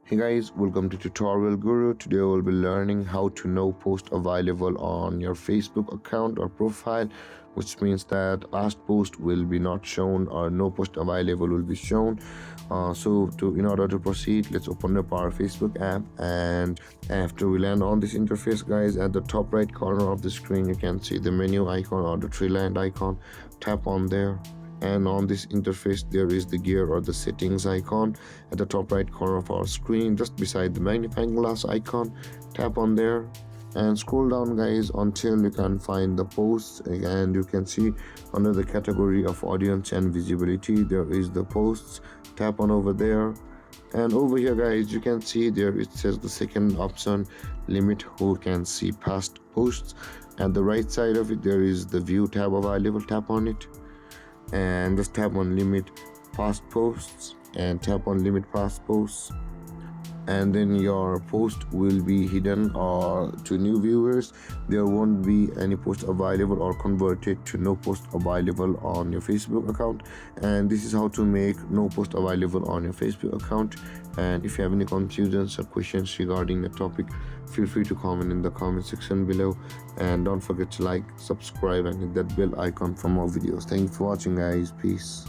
Hey guys, welcome to Tutorial Guru. Today we'll be learning how to know post available on your Facebook account or profile, which means that last post will be not shown or no post available will be shown. In order to proceed, let's open up our Facebook app, and after we land on this interface, guys, at the top right corner of the screen you can see the menu icon or the three line icon. Tap on there, and on this interface there is the gear or the settings icon at the top right corner of our screen, just beside the magnifying glass icon. Tap on there and scroll down, guys, until you can find the posts, and you can see under the category of audience and visibility there is the posts. Tap on over there, and over here, guys, you can see there it says the second option, limit who can see past posts. At the right side of it there is the view tab available. Tap on it and just tap on limit past posts, and tap on limit past posts, and then your post will be hidden or to new viewers. There won't be any post available or converted to no post available on your Facebook account. And this is how to make no post available on your Facebook account. And if you have any confusions or questions regarding the topic, feel free to comment in the comment section below, and don't forget to like, subscribe, and hit that bell icon for more videos. Thank you for watching, guys. Peace.